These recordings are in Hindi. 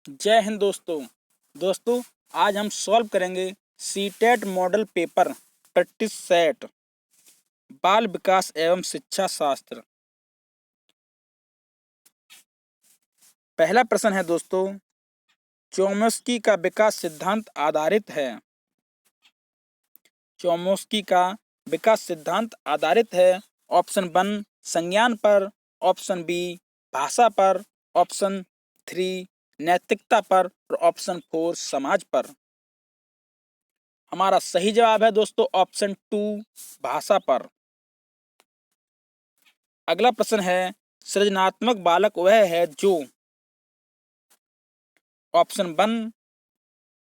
जय हिंद दोस्तों आज हम सॉल्व करेंगे CTET model paper practice set बाल विकास एवं शिक्षा शास्त्र। पहला प्रश्न है दोस्तों, चोम्स्की का विकास सिद्धांत आधारित है। चोम्स्की का विकास सिद्धांत आधारित है ऑप्शन 1 संज्ञान पर, ऑप्शन बी भाषा पर, ऑप्शन 3 नैतिकता पर और ऑप्शन 4 समाज पर। हमारा सही जवाब है दोस्तों ऑप्शन 2 भाषा पर। अगला प्रश्न है, सृजनात्मक बालक वह है जो ऑप्शन 1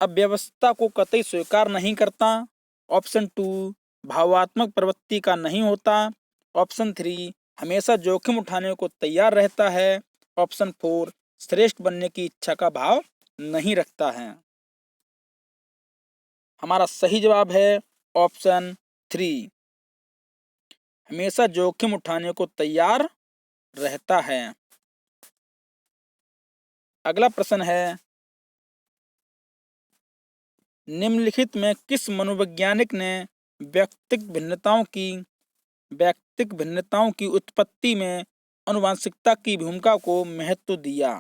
अव्यवस्था को कतई स्वीकार नहीं करता, ऑप्शन 2 भावात्मक प्रवृत्ति का नहीं होता, ऑप्शन 3 हमेशा जोखिम उठाने को तैयार रहता है, ऑप्शन 4 श्रेष्ठ बनने की इच्छा का भाव नहीं रखता है। हमारा सही जवाब है ऑप्शन 3 हमेशा जोखिम उठाने को तैयार रहता है। अगला प्रश्न है, निम्नलिखित में किस मनोवैज्ञानिक ने व्यक्तिक भिन्नताओं की उत्पत्ति में आनुवंशिकता की भूमिका को महत्व दिया।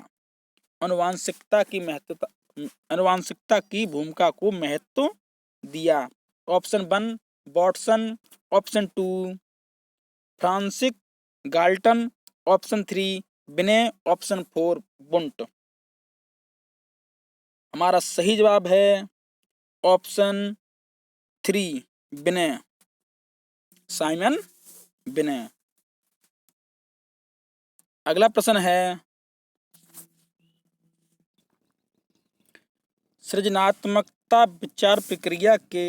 आनुवंशिकता की भूमिका को महत्व दिया। Option 1 Watson, option 2 Francis Galton, option 3 बिने, ऑप्शन 4 बुंट। हमारा सही जवाब है ऑप्शन 3 बिने, साइमन बिने। अगला प्रश्न है, सृजनात्मकता विचार प्रक्रिया के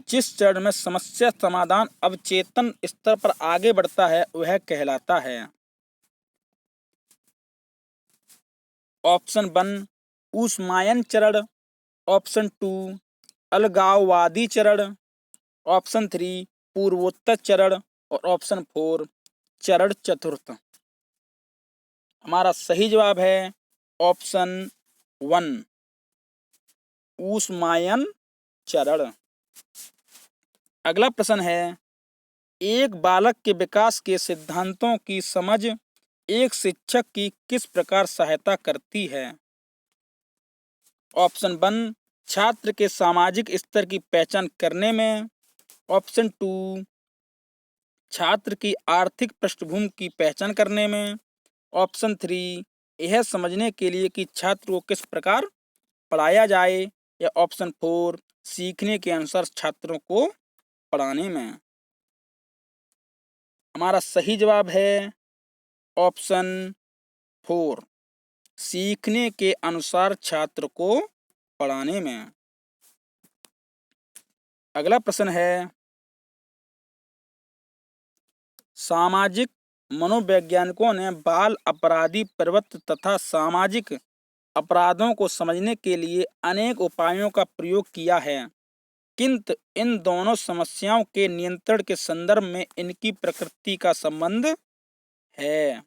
जिस चरण में समस्या समाधान अवचेतन स्तर पर आगे बढ़ता है वह कहलाता है। ऑप्शन 1 ऊष्मायन चरण, ऑप्शन 2 अलगाववादी चरण, ऑप्शन 3 पूर्वोत्तर चरण और ऑप्शन 4 चरण चतुर्थ। हमारा सही जवाब है ऑप्शन 1 ऊष्मायन चरण। अगला प्रश्न है, एक बालक के विकास के सिद्धांतों की समझ एक शिक्षक की किस प्रकार सहायता करती है। ऑप्शन 1 छात्र के सामाजिक स्तर की पहचान करने में, ऑप्शन 2 छात्र की आर्थिक पृष्ठभूमि की पहचान करने में, ऑप्शन 3 यह समझने के लिए कि छात्र को किस प्रकार पढ़ाया जाए, या ऑप्शन 4 सीखने के अनुसार छात्रों को पढ़ाने में। हमारा सही जवाब है ऑप्शन 4 सीखने के अनुसार छात्र को पढ़ाने में। अगला प्रश्न है, सामाजिक मनोवैज्ञानिकों ने बाल अपराधी प्रवृत्ति तथा सामाजिक अपराधों को समझने के लिए अनेक उपायों का प्रयोग किया है, किंतु इन दोनों समस्याओं के नियंत्रण के संदर्भ में इनकी प्रकृति का संबंध है।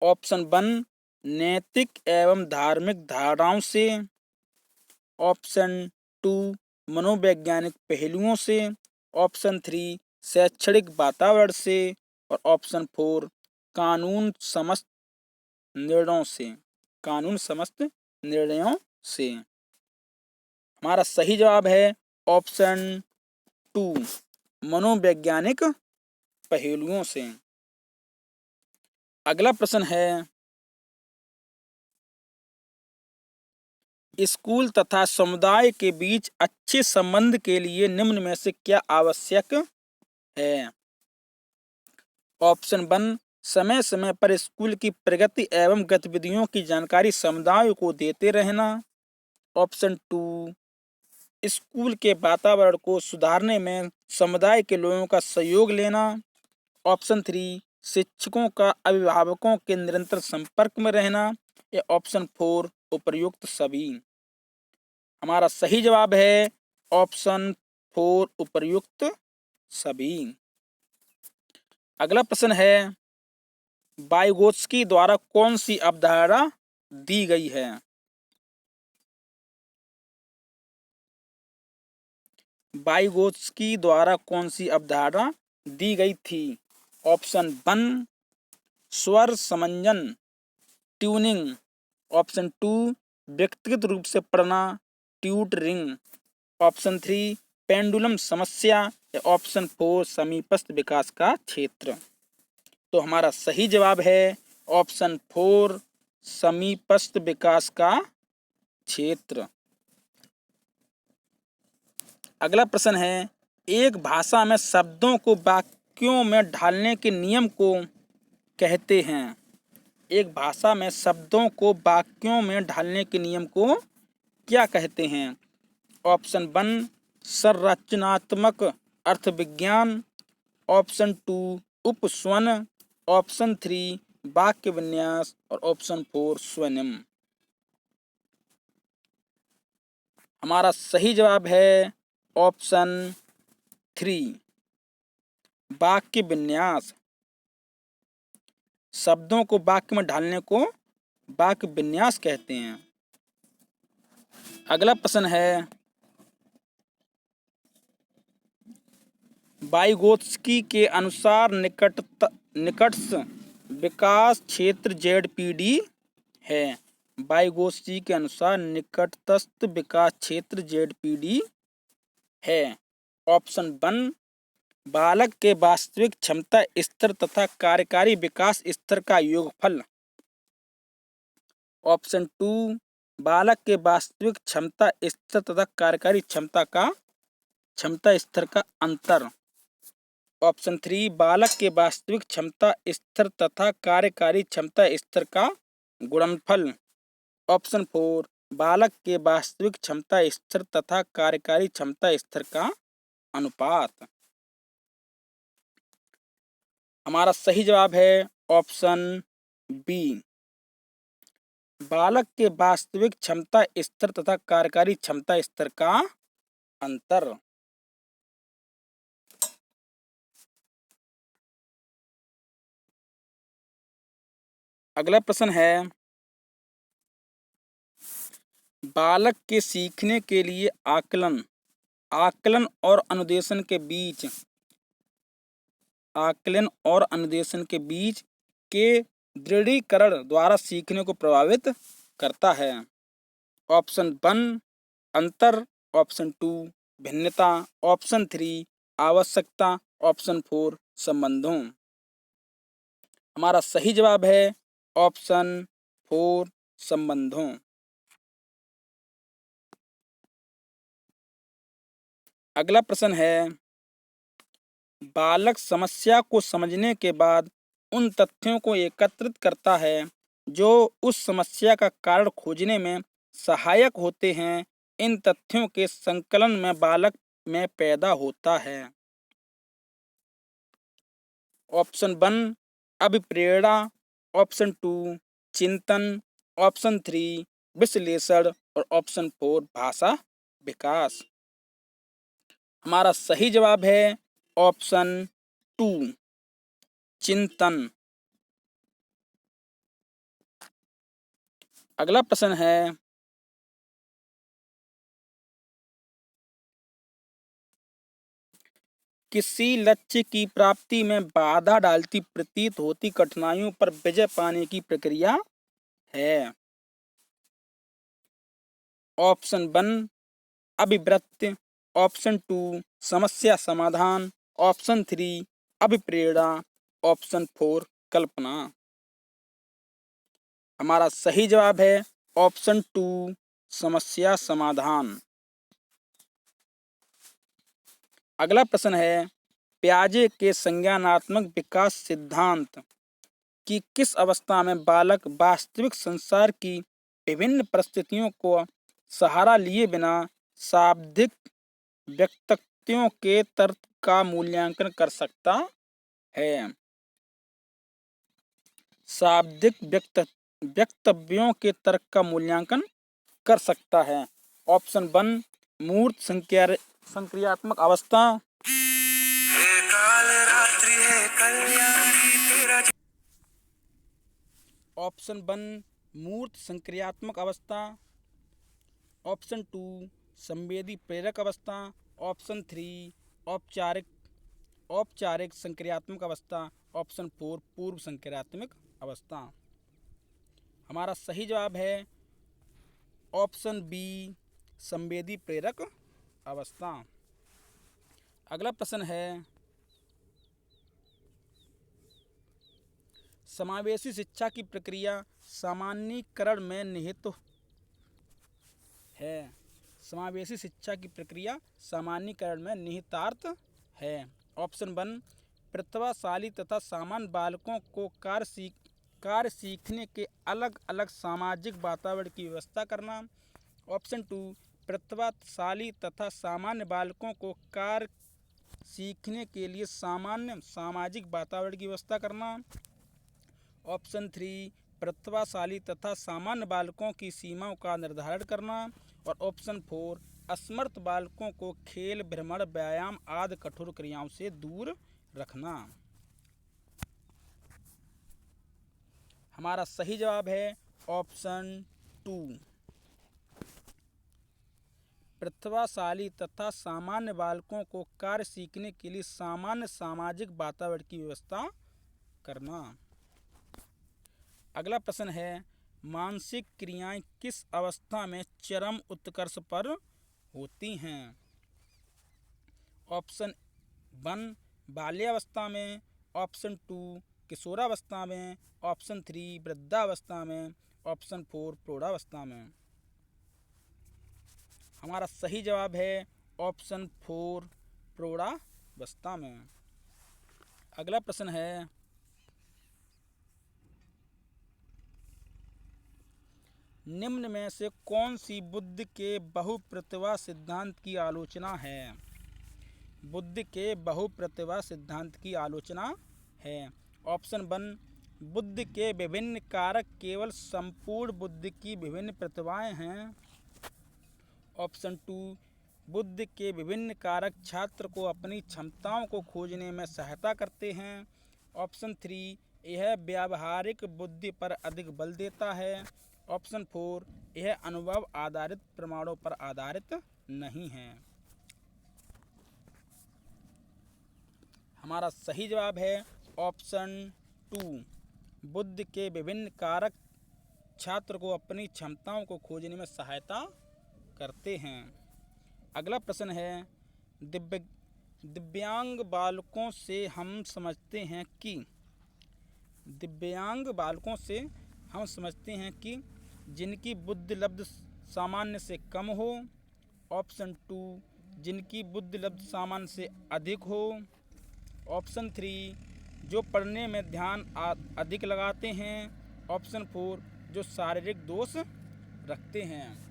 ऑप्शन 1 नैतिक एवं धार्मिक धारणाओं से, ऑप्शन 2 मनोवैज्ञानिक पहलुओं से, ऑप्शन 3 शैक्षणिक वातावरण से और ऑप्शन 4 कानून समस्त निर्णयों से। हमारा सही जवाब है ऑप्शन 2 मनोवैज्ञानिक पहलुओं से। अगला प्रश्न है, स्कूल तथा समुदाय के बीच अच्छे संबंध के लिए निम्न में से क्या आवश्यक है। ऑप्शन 1 समय समय पर स्कूल की प्रगति एवं गतिविधियों की जानकारी समुदाय को देते रहना, ऑप्शन 2 स्कूल के वातावरण को सुधारने में समुदाय के लोगों का सहयोग लेना, ऑप्शन 3 शिक्षकों का अभिभावकों के निरंतर संपर्क में रहना, या ऑप्शन 4 उपर्युक्त सभी। हमारा सही जवाब है ऑप्शन 4 उपर्युक्त सभी। अगला प्रश्न है, वाइगोत्स्की द्वारा कौन सी अवधारणा दी गई है। वाइगोत्स्की द्वारा कौन सी अवधारणा दी गई थी? ऑप्शन 1 स्वर समंजन ट्यूनिंग, ऑप्शन 2 व्यक्तिगत रूप से पढ़ना ट्यूटरिंग, ऑप्शन 3 पेंडुलम समस्या या ऑप्शन 4 समीपस्थ विकास का क्षेत्र। तो हमारा सही जवाब है ऑप्शन 4 समीपस्थ विकास का क्षेत्र। अगला प्रश्न है, एक भाषा में शब्दों को वाक्यों में ढालने के नियम को कहते हैं। एक भाषा में शब्दों को वाक्यों में ढालने के नियम को क्या कहते हैं? ऑप्शन 1 संरचनात्मक अर्थविज्ञान, ऑप्शन 2 उपस्वन, ऑप्शन 3 वाक्य विन्यास और ऑप्शन 4 स्वनिम। हमारा सही जवाब है ऑप्शन 3 वाक्य विन्यास। शब्दों को वाक्य में ढालने को वाक्य विन्यास कहते हैं। अगला प्रश्न है, वाइगोत्स्की के अनुसार निकटस्थ विकास क्षेत्र ZPD है। वाइगोत्स्की के अनुसार निकटस्थ विकास क्षेत्र ZPD है। ऑप्शन 1 बालक के वास्तविक क्षमता स्तर तथा कार्यकारी विकास स्तर का योगफल, ऑप्शन 2 बालक के वास्तविक क्षमता स्तर तथा कार्यकारी क्षमता स्तर का अंतर, ऑप्शन 3 बालक के वास्तविक क्षमता स्तर तथा कार्यकारी क्षमता स्तर का गुणनफल, ऑप्शन 4 बालक के वास्तविक क्षमता स्तर तथा कार्यकारी क्षमता स्तर का अनुपात। हमारा सही जवाब है ऑप्शन बी बालक के वास्तविक क्षमता स्तर तथा कार्यकारी क्षमता स्तर का अंतर। अगला प्रश्न है, बालक के सीखने के लिए आकलन और अनुदेशन के बीच के दृढ़ीकरण द्वारा सीखने को प्रभावित करता है। ऑप्शन 1 अंतर, ऑप्शन 2 भिन्नता, ऑप्शन 3 आवश्यकता, ऑप्शन 4 संबंधों। हमारा सही जवाब है ऑप्शन 4 संबंधों। अगला प्रश्न है, बालक समस्या को समझने के बाद उन तथ्यों को एकत्रित करता है जो उस समस्या का कारण खोजने में सहायक होते हैं। इन तथ्यों के संकलन में बालक में पैदा होता है। ऑप्शन 1 अभिप्रेरणा, ऑप्शन 2 चिंतन, ऑप्शन 3 विश्लेषण और ऑप्शन 4 भाषा विकास। हमारा सही जवाब है ऑप्शन 2 चिंतन। अगला प्रश्न है, किसी लक्ष्य की प्राप्ति में बाधा डालती प्रतीत होती कठिनाइयों पर विजय पाने की प्रक्रिया है। ऑप्शन 1 अभिवृत्ति, ऑप्शन 2 समस्या समाधान, ऑप्शन 3 अभिप्रेरणा, ऑप्शन 4 कल्पना। हमारा सही जवाब है ऑप्शन 2 समस्या समाधान। अगला प्रश्न है, पियाजे के संज्ञानात्मक विकास सिद्धांत की किस अवस्था में बालक वास्तविक संसार की विभिन्न परिस्थितियों को सहारा लिए बिना शाब्दिक व्यक्तव्यों के तर्क का मूल्यांकन कर सकता है? शाब्दिक व्यक्तव्यों के तर्क का मूल्यांकन कर सकता है। ऑप्शन 1 मूर्त संक्रियात्मक अवस्था, ऑप्शन 1 मूर्त संक्रियात्मक अवस्था। ऑप्शन 2 संवेदी प्रेरक अवस्था। ऑप्शन 3 औपचारिक औपचारिक संक्रियात्मक अवस्था। ऑप्शन 4 पूर्व संक्रियात्मक अवस्था। हमारा सही जवाब है ऑप्शन बी संवेदी प्रेरक अवस्था। अगला प्रश्न है समावेशी शिक्षा की प्रक्रिया सामान्यीकरण में निहित है। समावेशी शिक्षा की प्रक्रिया सामान्यीकरण में निहितार्थ है। ऑप्शन 1 प्रतिभाशाली तथा सामान्य बालकों को कार्य सीखने के अलग अलग सामाजिक वातावरण की व्यवस्था करना। ऑप्शन 2 प्रतिभाशाली तथा सामान्य बालकों को कार्य सीखने के लिए सामान्य सामाजिक वातावरण की व्यवस्था करना। ऑप्शन 3 प्रतिभाशाली तथा सामान्य बालकों की सीमाओं का निर्धारण करना। और ऑप्शन 4 असमर्थ बालकों को खेल, भ्रमण, व्यायाम आदि कठोर क्रियाओं से दूर रखना। हमारा सही जवाब है ऑप्शन 2 प्रतिभाशाली तथा सामान्य बालकों को कार्य सीखने के लिए सामान्य सामाजिक वातावरण की व्यवस्था करना। अगला प्रश्न है मानसिक क्रियाएं किस अवस्था में चरम उत्कर्ष पर होती हैं। ऑप्शन 1 बाल्यावस्था में। ऑप्शन 2 किशोरावस्था में। ऑप्शन 3 वृद्धावस्था में। ऑप्शन 4 प्रौढ़ावस्था में। हमारा सही जवाब है ऑप्शन 4 प्रौढ़ावस्था में। अगला प्रश्न है निम्न में से कौन सी बुद्ध के बहुप्रतिभा सिद्धांत की आलोचना है। बुद्ध के बहुप्रतिभा सिद्धांत की आलोचना है। ऑप्शन 1 बुद्ध के विभिन्न कारक केवल संपूर्ण बुद्ध की विभिन्न प्रतिभाएं हैं। ऑप्शन 2 बुद्ध के विभिन्न कारक छात्र को अपनी क्षमताओं को खोजने में सहायता करते हैं। ऑप्शन 3 यह व्यावहारिक बुद्धि पर अधिक बल देता है। ऑप्शन 4 यह अनुभव आधारित प्रमाणों पर आधारित नहीं है। हमारा सही जवाब है ऑप्शन 2 बुद्ध के विभिन्न कारक छात्र को अपनी क्षमताओं को खोजने में सहायता करते हैं। अगला प्रश्न है दिव्यांग बालकों से हम समझते हैं कि जिनकी बुद्धि लब्ध सामान्य से कम हो। ऑप्शन 2 जिनकी बुद्धि लब्ध सामान्य से अधिक हो। ऑप्शन 3 जो पढ़ने में ध्यान अधिक लगाते हैं। ऑप्शन 4 जो शारीरिक दोष रखते हैं।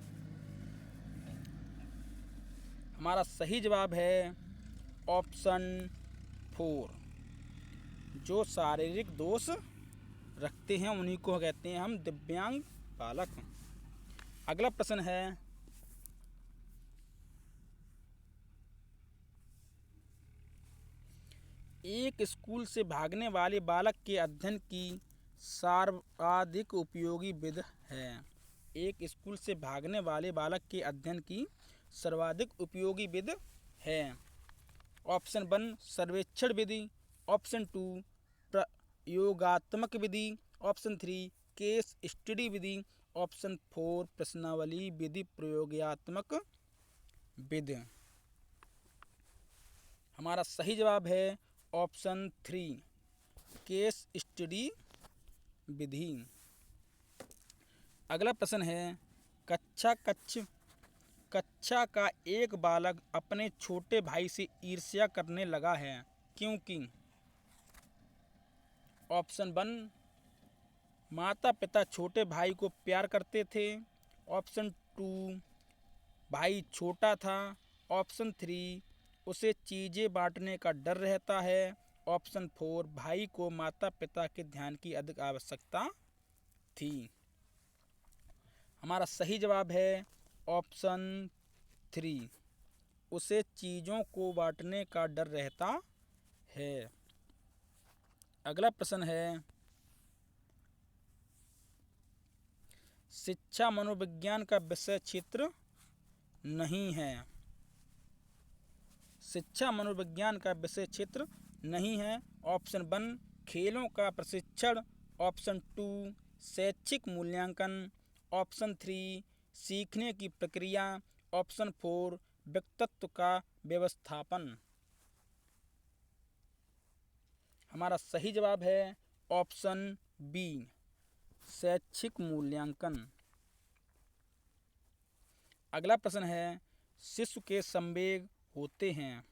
हमारा सही जवाब है ऑप्शन 4 जो शारीरिक दोष रखते हैं उन्हीं को कहते हैं हम दिव्यांग बालक। अगला प्रश्न है एक स्कूल से भागने वाले बालक के अध्ययन की सर्वाधिक उपयोगी विधि है। एक स्कूल से भागने वाले बालक के अध्ययन की सर्वाधिक उपयोगी विधि है। ऑप्शन 1 सर्वेक्षण विधि। ऑप्शन 2 प्रयोगात्मक विधि। ऑप्शन 3 केस स्टडी विधि। ऑप्शन 4 प्रश्नावली विधि प्रयोगात्मक विधि। हमारा सही जवाब है ऑप्शन 3 केस स्टडी विधि। अगला प्रश्न है कक्षा का एक बालक अपने छोटे भाई से ईर्ष्या करने लगा है क्योंकि। ऑप्शन 1 माता पिता छोटे भाई को प्यार करते थे। ऑप्शन 2 भाई छोटा था। ऑप्शन 3 उसे चीज़ें बांटने का डर रहता है। ऑप्शन 4 भाई को माता पिता के ध्यान की अधिक आवश्यकता थी। हमारा सही जवाब है ऑप्शन 3 उसे चीज़ों को बांटने का डर रहता है। अगला प्रश्न है शिक्षा मनोविज्ञान का विषय क्षेत्र नहीं है। शिक्षा मनोविज्ञान का विषय क्षेत्र नहीं है। ऑप्शन 1 खेलों का प्रशिक्षण, ऑप्शन 2 शैक्षिक मूल्यांकन, ऑप्शन 3 सीखने की प्रक्रिया, ऑप्शन 4 व्यक्तित्व का व्यवस्थापन। हमारा सही जवाब है ऑप्शन बी शैक्षिक मूल्यांकन। अगला प्रश्न है शिशु के संवेग होते हैं।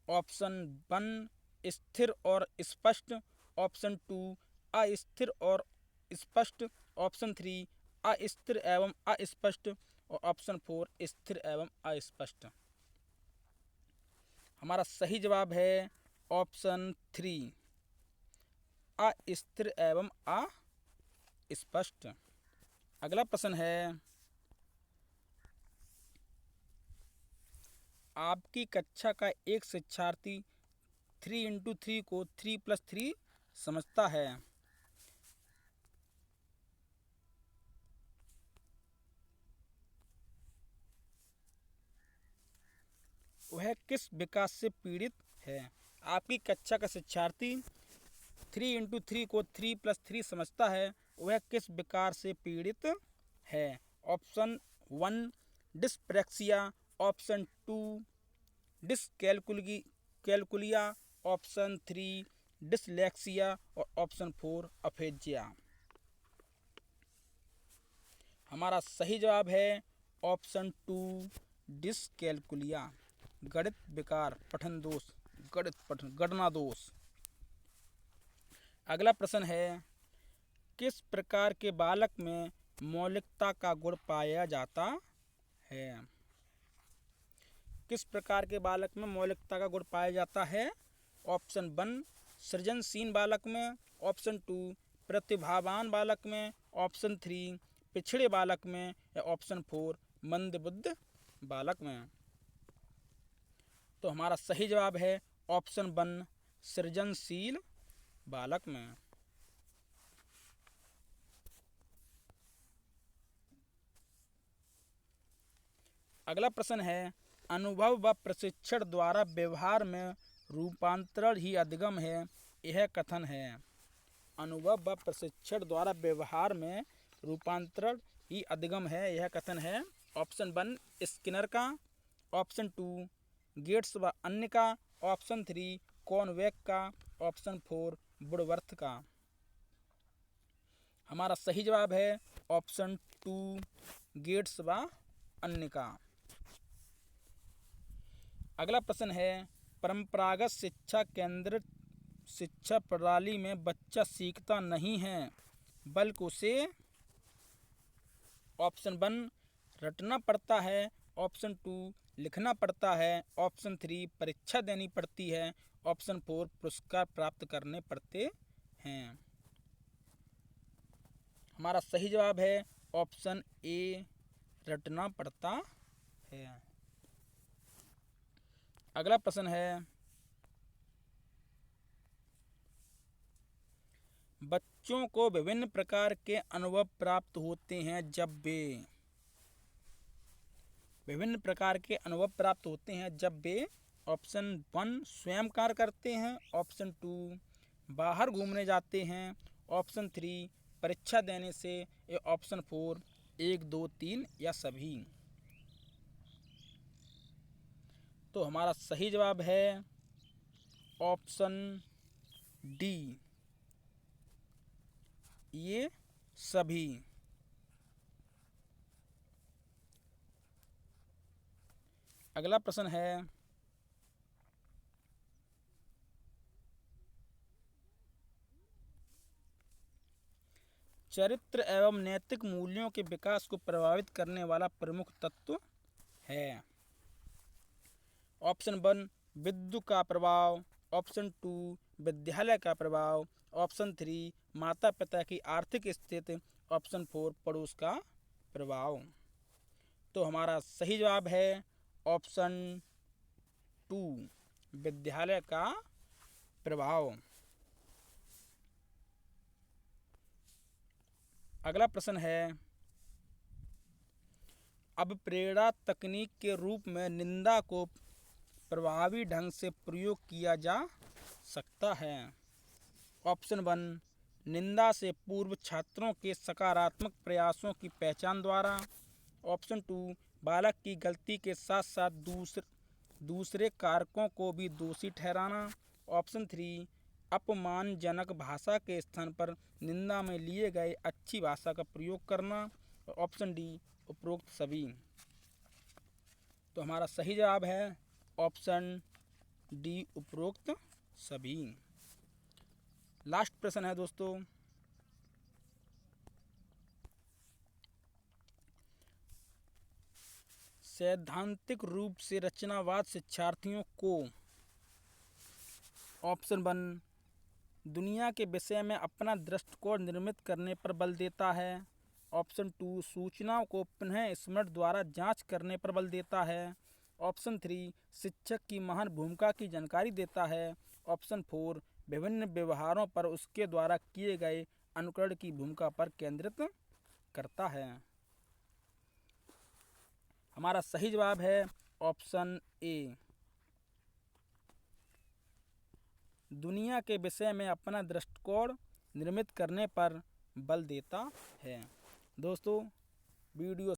ऑप्शन 1 स्थिर और स्पष्ट, ऑप्शन 2 अस्थिर और स्पष्ट, ऑप्शन 3 अस्थिर एवं अस्पष्ट और ऑप्शन 4 स्थिर एवं अस्पष्ट। हमारा सही जवाब है ऑप्शन 3 अस्थिर एवं अस्पष्ट। अगला प्रश्न है आपकी कक्षा का एक शिक्षार्थी 3x3 को 3+3 समझता है। वह किस विकार से पीड़ित है। आपकी कक्षा का शिक्षार्थी 3x3 को 3+3 समझता है, वह किस विकार से पीड़ित है। Option 1 dyspraxia, option 2 dyscalculia, option 3 dyslexia और ऑप्शन 4 अफेजिया। हमारा सही जवाब है ऑप्शन 2 डिसकैलकुलिया, गणित विकार, पठन दोष, गणना दोष। अगला प्रश्न है किस प्रकार के बालक में मौलिकता का गुण पाया जाता है। किस प्रकार के बालक में मौलिकता का गुण पाया जाता है। ऑप्शन 1 सृजनशील बालक में, ऑप्शन 2 प्रतिभावान बालक में, ऑप्शन 3 पिछड़े बालक में या ऑप्शन 4 मंदबुद्ध बालक में। तो हमारा सही जवाब है ऑप्शन 1 सृजनशील बालक में। अगला प्रश्न है अनुभव व प्रशिक्षण द्वारा व्यवहार में रूपांतरण ही अधिगम है, यह कथन है। अनुभव व प्रशिक्षण द्वारा व्यवहार में रूपांतरण ही अधिगम है, यह कथन है। ऑप्शन 1 स्किनर का, ऑप्शन 2 गेट्स व अन्य का, ऑप्शन 3 कॉनवेक का, ऑप्शन 4 वुडवर्थ का। हमारा सही जवाब है ऑप्शन 2 गेट्स व अन्य का। अगला प्रश्न है परंपरागत शिक्षा केंद्रित शिक्षा प्रणाली में बच्चा सीखता नहीं है बल्कि उसे ऑप्शन 1 रटना पड़ता है, ऑप्शन 2 लिखना पड़ता है, ऑप्शन 3 परीक्षा देनी पड़ती है, ऑप्शन 4 पुरस्कार प्राप्त करने पड़ते हैं। हमारा सही जवाब है ऑप्शन ए रटना पड़ता है। अगला प्रश्न है बच्चों को विभिन्न प्रकार के अनुभव प्राप्त होते हैं जब वे विभिन्न प्रकार के अनुभव प्राप्त होते हैं जब वे ऑप्शन 1 स्वयं कार्य करते हैं, ऑप्शन 2 बाहर घूमने जाते हैं, ऑप्शन 3 परीक्षा देने से या ऑप्शन 4 1 2 3 या सभी। तो हमारा सही जवाब है ऑप्शन डी ये सभी। अगला प्रश्न है चरित्र एवं नैतिक मूल्यों के विकास को प्रभावित करने वाला प्रमुख तत्व है। ऑप्शन 1 विद्युत का प्रभाव, ऑप्शन 2 विद्यालय का प्रभाव, ऑप्शन 3 माता पिता की आर्थिक स्थिति, ऑप्शन 4 पड़ोस का प्रभाव। तो हमारा सही जवाब है ऑप्शन 2 विद्यालय का प्रभाव। अगला प्रश्न है, अब प्रेरणा तकनीक के रूप में निंदा को प्रभावी ढंग से प्रयोग किया जा सकता है। ऑप्शन 1, निंदा से पूर्व छात्रों के सकारात्मक प्रयासों की पहचान द्वारा। ऑप्शन 2, बालक की गलती के साथ साथ दूसरे कारकों को भी दोषी ठहराना। ऑप्शन 3, अपमानजनक भाषा के स्थान पर निंदा में लिए गए अच्छी भाषा का प्रयोग करना। और ऑप्शन डी, उपरोक्त सभी। तो हमारा सही जवाब है ऑप्शन डी, उपरोक्त सभी। लास्ट प्रश्न है दोस्तों, सैद्धांतिक रूप से रचनावाद शिक्षार्थियों को ऑप्शन 1, दुनिया के विषय में अपना दृष्टिकोण निर्मित करने पर बल देता है। ऑप्शन 2, सूचनाओं को पुनः स्मरण द्वारा जांच करने पर बल देता है। ऑप्शन 3, शिक्षक की महान भूमिका की जानकारी देता है। ऑप्शन 4, विभिन्न व्यवहारों पर उसके द्वारा किए गए अनुकरण की भूमिका पर केंद्रित करता है। हमारा सही जवाब है ऑप्शन ए, दुनिया के विषय में अपना दृष्टिकोण निर्मित करने पर बल देता है। दोस्तों, वीडियो